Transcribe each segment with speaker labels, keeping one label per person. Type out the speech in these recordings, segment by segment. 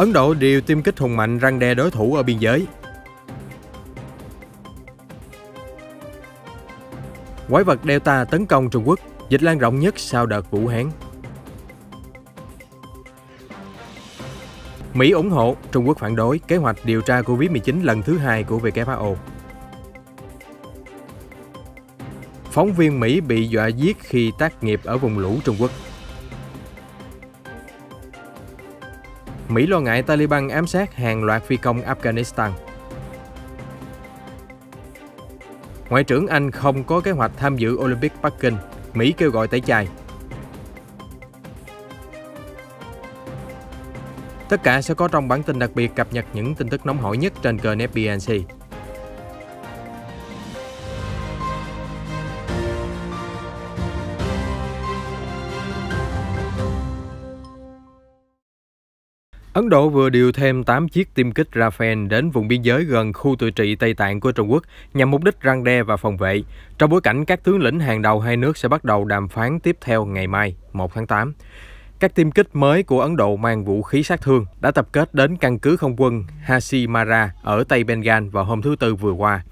Speaker 1: Ấn Độ điều tiêm kích hùng mạnh răn đe đối thủ ở biên giới. Quái vật Delta tấn công Trung Quốc, dịch lan rộng nhất sau đợt Vũ Hán. Mỹ ủng hộ, Trung Quốc phản đối kế hoạch điều tra Covid-19 lần thứ 2 của WHO. Phóng viên Mỹ bị dọa giết khi tác nghiệp ở vùng lũ Trung Quốc. Mỹ lo ngại Taliban ám sát hàng loạt phi công Afghanistan. Ngoại trưởng Anh không có kế hoạch tham dự Olympic Bắc Kinh, Mỹ kêu gọi tẩy chay. Tất cả sẽ có trong bản tin đặc biệt cập nhật những tin tức nóng hổi nhất trên kênh FBNC. Ấn Độ vừa điều thêm 8 chiếc tiêm kích Rafale đến vùng biên giới gần khu tự trị Tây Tạng của Trung Quốc nhằm mục đích răn đe và phòng vệ, trong bối cảnh các tướng lĩnh hàng đầu hai nước sẽ bắt đầu đàm phán tiếp theo ngày mai, 1 tháng 8. Các tiêm kích mới của Ấn Độ mang vũ khí sát thương đã tập kết đến căn cứ không quân Hashimara ở Tây Bengal vào hôm thứ Tư vừa qua.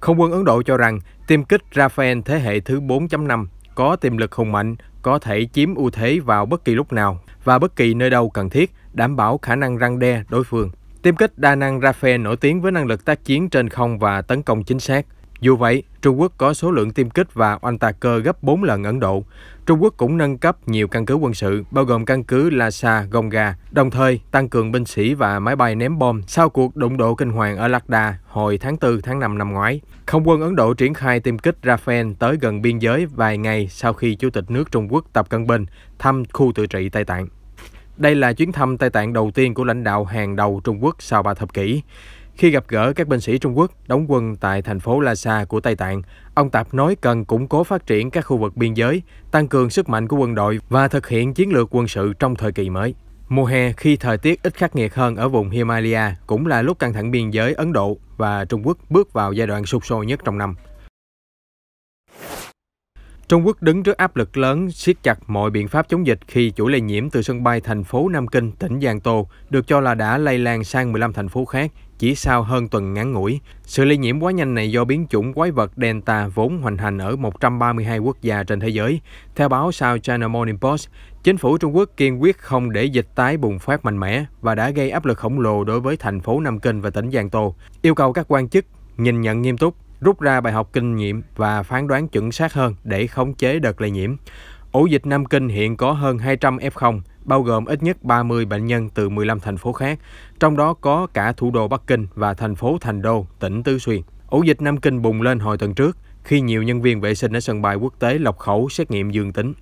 Speaker 1: Không quân Ấn Độ cho rằng tiêm kích Rafale thế hệ thứ 4.5 có tiềm lực hùng mạnh, có thể chiếm ưu thế vào bất kỳ lúc nào và bất kỳ nơi đâu cần thiết, đảm bảo khả năng răn đe đối phương. Tiêm kích đa năng Rafale nổi tiếng với năng lực tác chiến trên không và tấn công chính xác. Dù vậy, Trung Quốc có số lượng tiêm kích và oanh tạc cơ gấp 4 lần Ấn Độ. Trung Quốc cũng nâng cấp nhiều căn cứ quân sự, bao gồm căn cứ Lhasa Gonga, đồng thời tăng cường binh sĩ và máy bay ném bom sau cuộc đụng độ kinh hoàng ở Ladakh hồi tháng 4, tháng 5 năm ngoái. Không quân Ấn Độ triển khai tiêm kích Rafale tới gần biên giới vài ngày sau khi Chủ tịch nước Trung Quốc Tập Cận Bình thăm khu tự trị Tây Tạng. Đây là chuyến thăm Tây Tạng đầu tiên của lãnh đạo hàng đầu Trung Quốc sau 3 thập kỷ. Khi gặp gỡ các binh sĩ Trung Quốc đóng quân tại thành phố Lhasa của Tây Tạng, ông Tập nói cần củng cố phát triển các khu vực biên giới, tăng cường sức mạnh của quân đội và thực hiện chiến lược quân sự trong thời kỳ mới. Mùa hè, khi thời tiết ít khắc nghiệt hơn ở vùng Himalaya, cũng là lúc căng thẳng biên giới Ấn Độ và Trung Quốc bước vào giai đoạn sục sôi nhất trong năm. Trung Quốc đứng trước áp lực lớn siết chặt mọi biện pháp chống dịch khi chuỗi lây nhiễm từ sân bay thành phố Nam Kinh, tỉnh Giang Tô được cho là đã lây lan sang 15 thành phố khác chỉ sau hơn tuần ngắn ngủi. Sự lây nhiễm quá nhanh này do biến chủng quái vật Delta vốn hoành hành ở 132 quốc gia trên thế giới. Theo báo South China Morning Post, chính phủ Trung Quốc kiên quyết không để dịch tái bùng phát mạnh mẽ và đã gây áp lực khổng lồ đối với thành phố Nam Kinh và tỉnh Giang Tô, yêu cầu các quan chức nhìn nhận nghiêm túc, rút ra bài học kinh nghiệm và phán đoán chuẩn xác hơn để khống chế đợt lây nhiễm. Ổ dịch Nam Kinh hiện có hơn 200 F0, bao gồm ít nhất 30 bệnh nhân từ 15 thành phố khác, trong đó có cả thủ đô Bắc Kinh và thành phố Thành Đô, tỉnh Tứ Xuyên. Ổ dịch Nam Kinh bùng lên hồi tuần trước khi nhiều nhân viên vệ sinh ở sân bay quốc tế Lộc Khẩu xét nghiệm dương tính.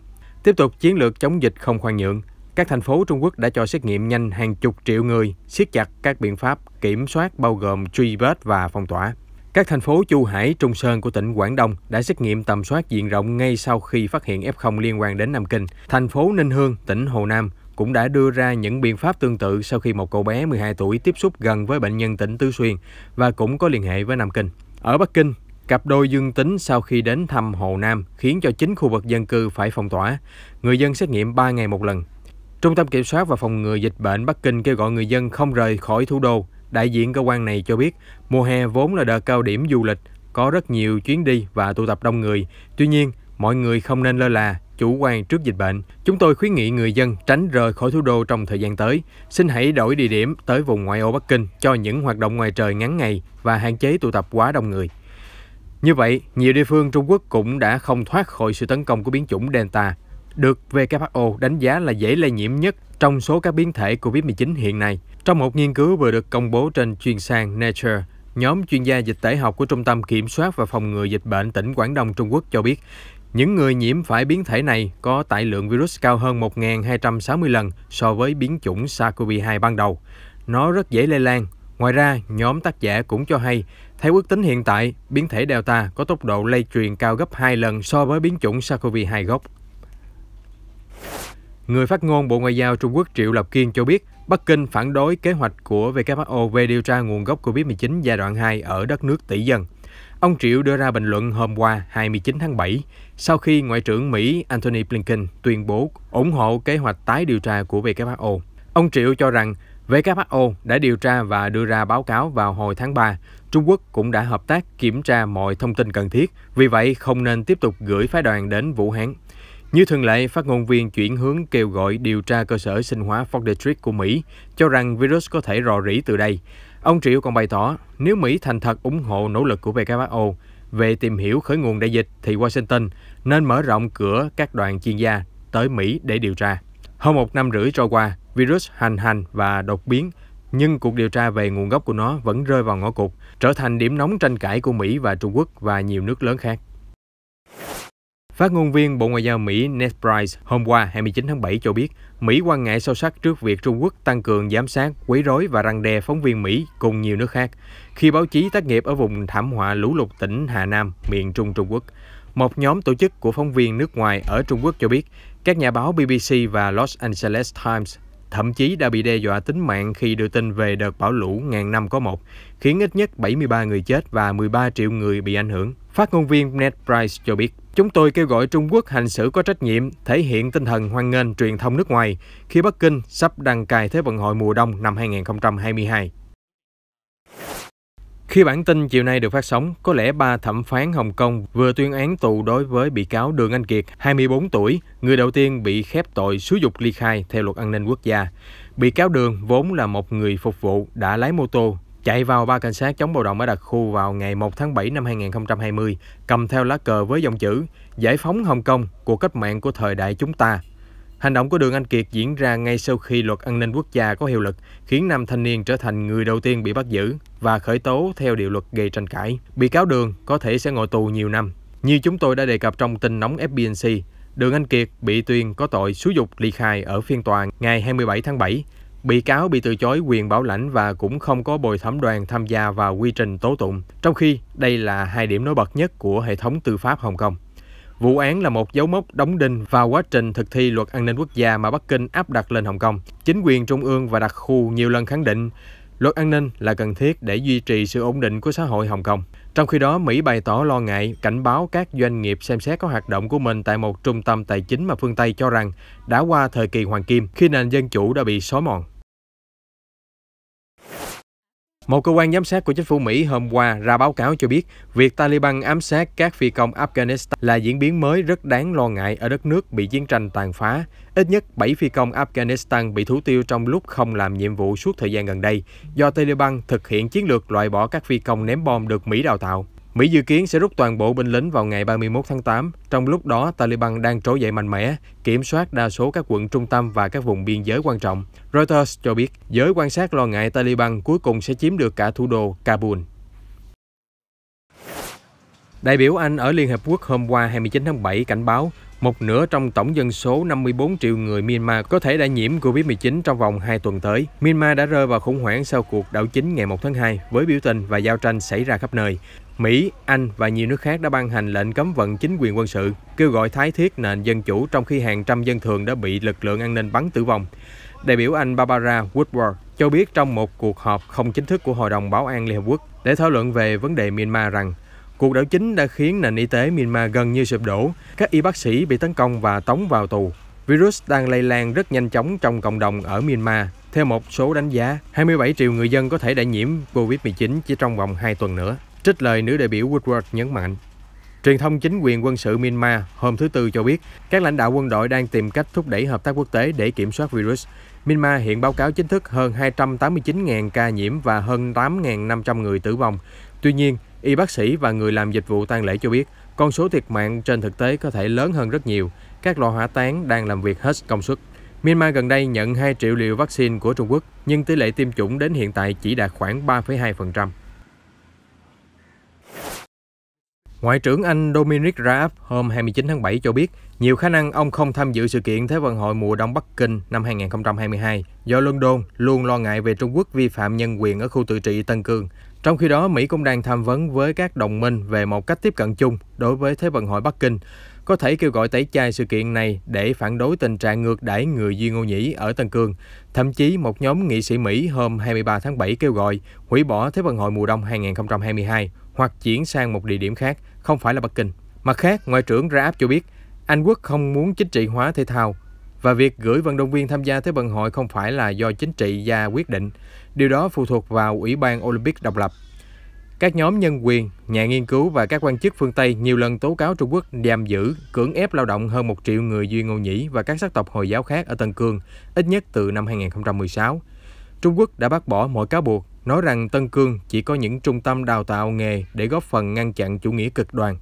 Speaker 1: Tiếp tục chiến lược chống dịch không khoan nhượng, các thành phố Trung Quốc đã cho xét nghiệm nhanh hàng chục triệu người, siết chặt các biện pháp kiểm soát bao gồm truy vết và phong tỏa. Các thành phố Chu Hải, Trung Sơn của tỉnh Quảng Đông đã xét nghiệm tầm soát diện rộng ngay sau khi phát hiện F0 liên quan đến Nam Kinh. Thành phố Ninh Hương, tỉnh Hồ Nam cũng đã đưa ra những biện pháp tương tự sau khi một cậu bé 12 tuổi tiếp xúc gần với bệnh nhân tỉnh Tứ Xuyên và cũng có liên hệ với Nam Kinh. Ở Bắc Kinh, cặp đôi dương tính sau khi đến thăm Hồ Nam khiến cho 9 khu vực dân cư phải phong tỏa. Người dân xét nghiệm 3 ngày một lần. Trung tâm Kiểm soát và Phòng ngừa Dịch bệnh Bắc Kinh kêu gọi người dân không rời khỏi thủ đô. Đại diện cơ quan này cho biết, mùa hè vốn là đợt cao điểm du lịch, có rất nhiều chuyến đi và tụ tập đông người. Tuy nhiên, mọi người không nên lơ là, chủ quan trước dịch bệnh. Chúng tôi khuyến nghị người dân tránh rời khỏi thủ đô trong thời gian tới. Xin hãy đổi địa điểm tới vùng ngoại ô Bắc Kinh cho những hoạt động ngoài trời ngắn ngày và hạn chế tụ tập quá đông người. Như vậy, nhiều địa phương Trung Quốc cũng đã không thoát khỏi sự tấn công của biến chủng Delta, được WHO đánh giá là dễ lây nhiễm nhất trong số các biến thể Covid-19 hiện nay. Trong một nghiên cứu vừa được công bố trên chuyên san Nature, nhóm chuyên gia dịch tễ học của Trung tâm Kiểm soát và Phòng ngừa Dịch bệnh tỉnh Quảng Đông Trung Quốc cho biết, những người nhiễm phải biến thể này có tải lượng virus cao hơn 1.260 lần so với biến chủng SARS-CoV-2 ban đầu. Nó rất dễ lây lan. Ngoài ra, nhóm tác giả cũng cho hay, theo ước tính hiện tại, biến thể Delta có tốc độ lây truyền cao gấp 2 lần so với biến chủng SARS-CoV-2 gốc. Người phát ngôn Bộ Ngoại giao Trung Quốc Triệu Lập Kiên cho biết, Bắc Kinh phản đối kế hoạch của WHO về điều tra nguồn gốc Covid-19 giai đoạn 2 ở đất nước tỷ dân. Ông Triệu đưa ra bình luận hôm qua 29 tháng 7, sau khi Ngoại trưởng Mỹ Antony Blinken tuyên bố ủng hộ kế hoạch tái điều tra của WHO. Ông Triệu cho rằng WHO đã điều tra và đưa ra báo cáo vào hồi tháng 3. Trung Quốc cũng đã hợp tác kiểm tra mọi thông tin cần thiết, vì vậy không nên tiếp tục gửi phái đoàn đến Vũ Hán. Như thường lệ, phát ngôn viên chuyển hướng kêu gọi điều tra cơ sở sinh hóa Fort Detrick của Mỹ, cho rằng virus có thể rò rỉ từ đây. Ông Triệu còn bày tỏ, nếu Mỹ thành thật ủng hộ nỗ lực của WHO về tìm hiểu khởi nguồn đại dịch, thì Washington nên mở rộng cửa các đoàn chuyên gia tới Mỹ để điều tra. Hơn 1 năm rưỡi trôi qua, virus hành hành và đột biến, nhưng cuộc điều tra về nguồn gốc của nó vẫn rơi vào ngõ cụt, trở thành điểm nóng tranh cãi của Mỹ và Trung Quốc và nhiều nước lớn khác. Phát ngôn viên Bộ Ngoại giao Mỹ Ned Price hôm qua 29 tháng 7 cho biết, Mỹ quan ngại sâu sắc trước việc Trung Quốc tăng cường giám sát, quấy rối và răn đe phóng viên Mỹ cùng nhiều nước khác, khi báo chí tác nghiệp ở vùng thảm họa lũ lụt tỉnh Hà Nam, miền Trung Trung Quốc. Một nhóm tổ chức của phóng viên nước ngoài ở Trung Quốc cho biết, các nhà báo BBC và Los Angeles Times thậm chí đã bị đe dọa tính mạng khi đưa tin về đợt bão lũ ngàn năm có một, khiến ít nhất 73 người chết và 13 triệu người bị ảnh hưởng. Phát ngôn viên Ned Price cho biết, chúng tôi kêu gọi Trung Quốc hành xử có trách nhiệm, thể hiện tinh thần hoan nghênh truyền thông nước ngoài khi Bắc Kinh sắp đăng cai Thế vận hội mùa đông năm 2022. Khi bản tin chiều nay được phát sóng, có lẽ 3 thẩm phán Hồng Kông vừa tuyên án tù đối với bị cáo Đường Anh Kiệt, 24 tuổi, người đầu tiên bị khép tội xúi giục ly khai theo luật an ninh quốc gia. Bị cáo Đường vốn là một người phục vụ đã lái mô tô, chạy vào 3 cảnh sát chống bạo động ở đặc khu vào ngày 1 tháng 7 năm 2020, cầm theo lá cờ với dòng chữ "Giải phóng Hồng Kông, cuộc cách mạng của thời đại chúng ta". Hành động của Đường Anh Kiệt diễn ra ngay sau khi luật an ninh quốc gia có hiệu lực, khiến nam thanh niên trở thành người đầu tiên bị bắt giữ và khởi tố theo điều luật gây tranh cãi. Bị cáo Đường có thể sẽ ngồi tù nhiều năm. Như chúng tôi đã đề cập trong tin nóng FBNC, Đường Anh Kiệt bị tuyên có tội xúi giục ly khai ở phiên tòa ngày 27 tháng 7. Bị cáo bị từ chối quyền bảo lãnh và cũng không có bồi thẩm đoàn tham gia vào quy trình tố tụng, trong khi đây là 2 điểm nổi bật nhất của hệ thống tư pháp Hồng Kông. Vụ án là một dấu mốc đóng đinh vào quá trình thực thi luật an ninh quốc gia mà Bắc Kinh áp đặt lên Hồng Kông. Chính quyền trung ương và đặc khu nhiều lần khẳng định luật an ninh là cần thiết để duy trì sự ổn định của xã hội Hồng Kông. Trong khi đó, Mỹ bày tỏ lo ngại, cảnh báo các doanh nghiệp xem xét các hoạt động của mình tại một trung tâm tài chính mà phương Tây cho rằng đã qua thời kỳ hoàng kim, khi nền dân chủ đã bị xói mòn. Một cơ quan giám sát của chính phủ Mỹ hôm qua ra báo cáo cho biết việc Taliban ám sát các phi công Afghanistan là diễn biến mới rất đáng lo ngại ở đất nước bị chiến tranh tàn phá. Ít nhất 7 phi công Afghanistan bị thủ tiêu trong lúc không làm nhiệm vụ suốt thời gian gần đây, do Taliban thực hiện chiến lược loại bỏ các phi công ném bom được Mỹ đào tạo. Mỹ dự kiến sẽ rút toàn bộ binh lính vào ngày 31 tháng 8, trong lúc đó Taliban đang trỗi dậy mạnh mẽ, kiểm soát đa số các quận trung tâm và các vùng biên giới quan trọng. Reuters cho biết, giới quan sát lo ngại Taliban cuối cùng sẽ chiếm được cả thủ đô Kabul. Đại biểu Anh ở Liên Hợp Quốc hôm qua 29 tháng 7 cảnh báo, một nửa trong tổng dân số 54 triệu người Myanmar có thể đã nhiễm Covid-19 trong vòng 2 tuần tới. Myanmar đã rơi vào khủng hoảng sau cuộc đảo chính ngày 1 tháng 2 với biểu tình và giao tranh xảy ra khắp nơi. Mỹ, Anh và nhiều nước khác đã ban hành lệnh cấm vận chính quyền quân sự, kêu gọi tái thiết nền dân chủ trong khi hàng trăm dân thường đã bị lực lượng an ninh bắn tử vong. Đại biểu Anh Barbara Woodward cho biết trong một cuộc họp không chính thức của Hội đồng Bảo an Liên Hợp Quốc để thảo luận về vấn đề Myanmar rằng cuộc đảo chính đã khiến nền y tế Myanmar gần như sụp đổ, các y bác sĩ bị tấn công và tống vào tù. Virus đang lây lan rất nhanh chóng trong cộng đồng ở Myanmar. Theo một số đánh giá, 27 triệu người dân có thể đã nhiễm Covid-19 chỉ trong vòng 2 tuần nữa. Trích lời nữ đại biểu Woodward nhấn mạnh. Truyền thông chính quyền quân sự Myanmar hôm thứ Tư cho biết các lãnh đạo quân đội đang tìm cách thúc đẩy hợp tác quốc tế để kiểm soát virus. Myanmar hiện báo cáo chính thức hơn 289.000 ca nhiễm và hơn 8.500 người tử vong. Tuy nhiên, y bác sĩ và người làm dịch vụ tang lễ cho biết con số thiệt mạng trên thực tế có thể lớn hơn rất nhiều. Các lò hỏa táng đang làm việc hết công suất. Myanmar gần đây nhận 2 triệu liều vaccine của Trung Quốc, nhưng tỷ lệ tiêm chủng đến hiện tại chỉ đạt khoảng 3,2%. Ngoại trưởng Anh Dominic Raab hôm 29 tháng 7 cho biết nhiều khả năng ông không tham dự sự kiện Thế vận hội mùa đông Bắc Kinh năm 2022 do London luôn lo ngại về Trung Quốc vi phạm nhân quyền ở khu tự trị Tân Cương. Trong khi đó, Mỹ cũng đang tham vấn với các đồng minh về một cách tiếp cận chung đối với Thế vận hội Bắc Kinh, có thể kêu gọi tẩy chay sự kiện này để phản đối tình trạng ngược đãi người Duy Ngô Nhĩ ở Tân Cương. Thậm chí, một nhóm nghị sĩ Mỹ hôm 23 tháng 7 kêu gọi hủy bỏ Thế vận hội mùa đông 2022 hoặc chuyển sang một địa điểm khác, không phải là Bắc Kinh. Mặt khác, Ngoại trưởng Raab cho biết Anh Quốc không muốn chính trị hóa thể thao Và việc gửi vận động viên tham gia Thế vận hội không phải là do chính trị gia quyết định. Điều đó phụ thuộc vào Ủy ban Olympic độc lập. Các nhóm nhân quyền, nhà nghiên cứu và các quan chức phương Tây nhiều lần tố cáo Trung Quốc giam giữ, cưỡng ép lao động hơn 1 triệu người Duy Ngô Nhĩ và các sắc tộc Hồi giáo khác ở Tân Cương, ít nhất từ năm 2016. Trung Quốc đã bác bỏ mọi cáo buộc, nói rằng Tân Cương chỉ có những trung tâm đào tạo nghề để góp phần ngăn chặn chủ nghĩa cực đoan.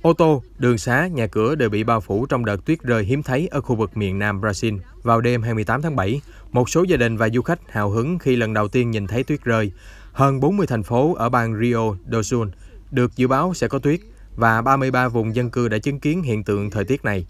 Speaker 1: Ô tô, đường xá, nhà cửa đều bị bao phủ trong đợt tuyết rơi hiếm thấy ở khu vực miền Nam Brazil vào đêm 28 tháng 7. Một số gia đình và du khách hào hứng khi lần đầu tiên nhìn thấy tuyết rơi. Hơn 40 thành phố ở bang Rio do Sul được dự báo sẽ có tuyết và 33 vùng dân cư đã chứng kiến hiện tượng thời tiết này.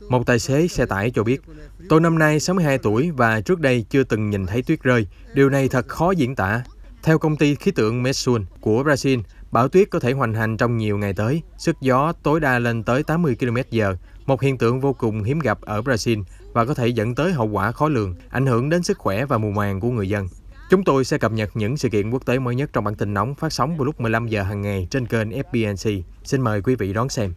Speaker 1: Một tài xế xe tải cho biết, tôi năm nay 62 tuổi và trước đây chưa từng nhìn thấy tuyết rơi. Điều này thật khó diễn tả. Theo công ty khí tượng Metsun của Brazil, bão tuyết có thể hoành hành trong nhiều ngày tới, sức gió tối đa lên tới 80 km/h, một hiện tượng vô cùng hiếm gặp ở Brazil và có thể dẫn tới hậu quả khó lường, ảnh hưởng đến sức khỏe và mùa màng của người dân. Chúng tôi sẽ cập nhật những sự kiện quốc tế mới nhất trong bản tin nóng phát sóng vào lúc 15 giờ hàng ngày trên kênh FBNC. Xin mời quý vị đón xem.